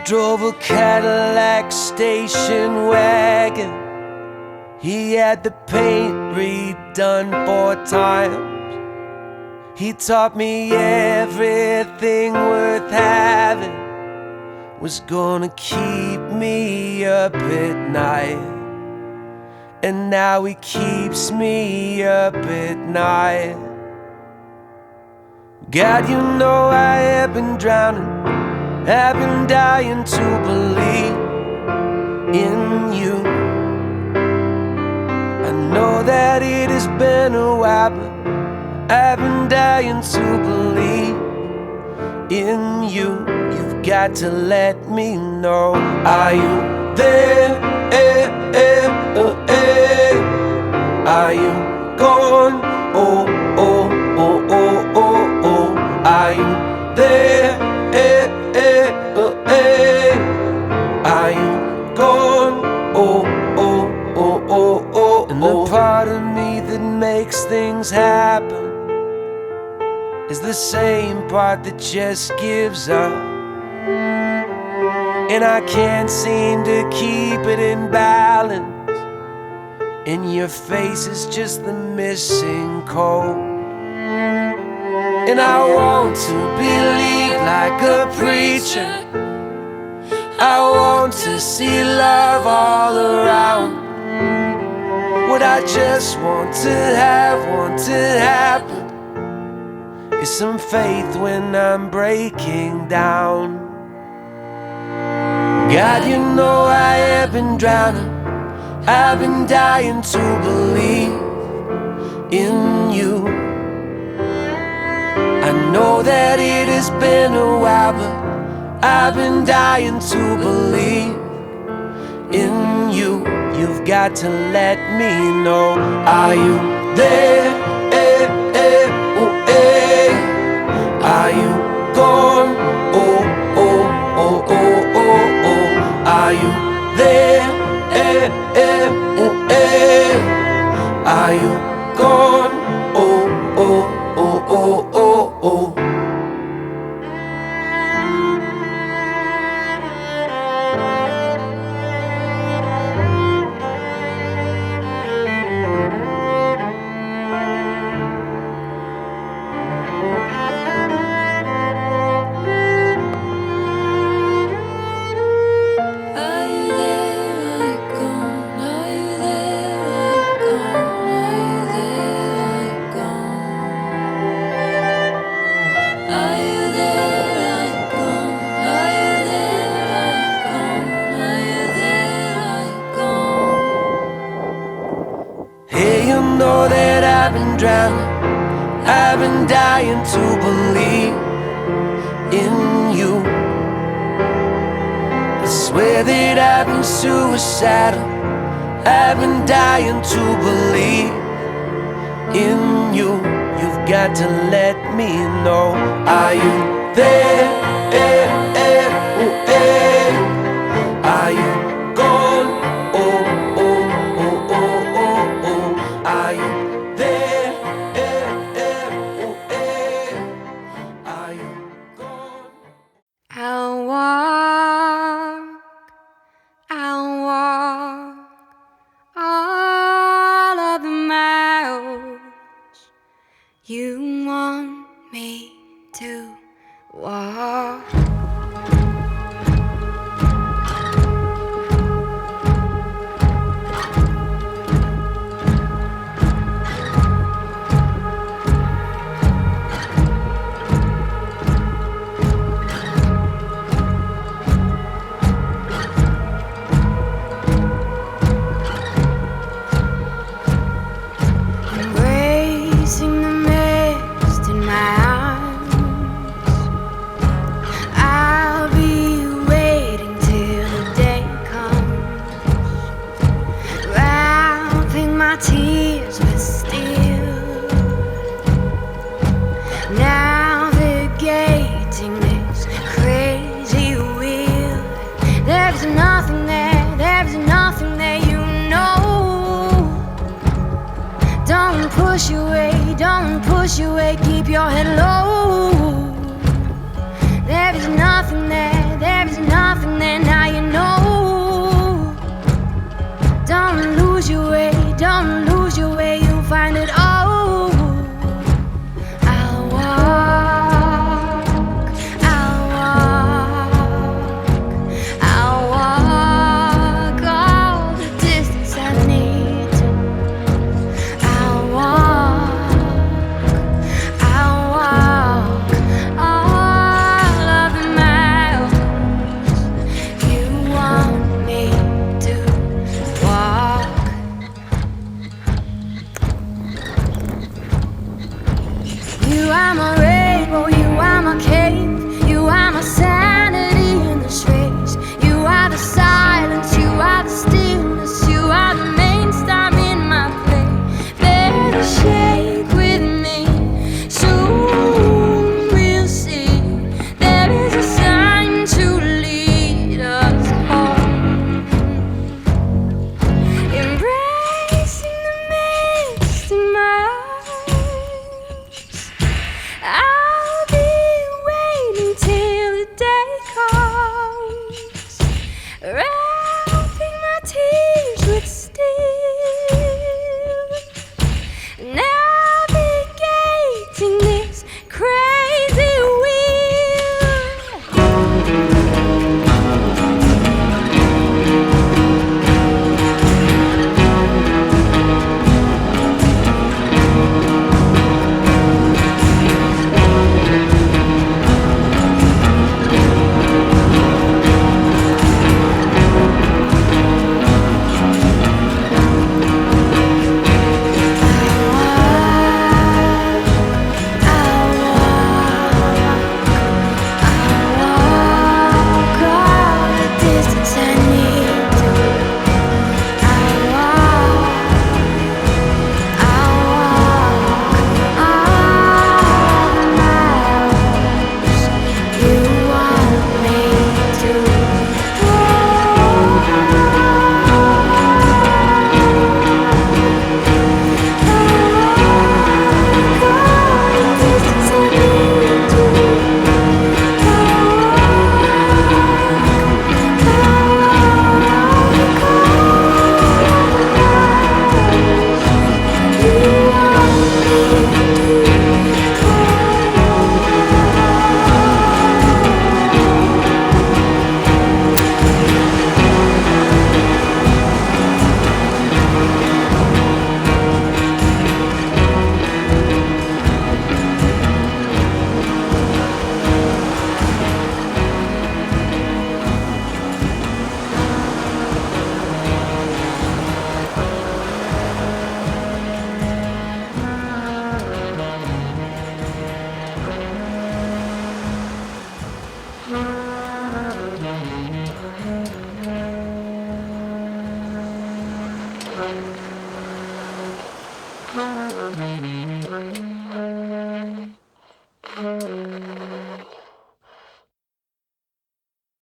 drove a Cadillac station wagon. He had the paint redone 4 times. He taught me everything worth having was gonna keep me up at night. And now he keeps me up at night. God, you know I have been drowning, I've been dying to believe in you. I know that it has been a while, but I've been dying to believe in you. You've got to let me know. Are you there? Are you gone? Oh, oh, oh, oh, oh, oh. Are you there? Are you gone? Oh, oh, oh, oh, oh. And the part of me that makes things happen is the same part that just gives up. And I can't seem to keep it in balance. And your face is just the missing code. And I want to believe like a preacher. I want to see love all around. What I just want to happen is some faith when I'm breaking down. God, you know I have been drowning, I've been dying to believe in you. I know that it has been a while, but I've been dying to believe in you. You've got to let me know. Are you there? Are you gone? Oh, oh, oh, oh, oh, oh. Are you there? Are you gone? Oh, oh, oh, oh, oh, oh. I've been dying to believe in you. I swear that I've been suicidal. I've been dying to believe in you. You've got to let me know. Are you there? Are you gone? Oh, oh, oh, oh, oh, oh. Are you there? I'll walk all of the miles you want me to walk. Embracing the mist in my arms, I'll be waiting till the day comes, wrapping my tears with steel, navigating this crazy wheel. There's nothing there, you know. Don't push away, keep your head low. There is nothing there, Thank you.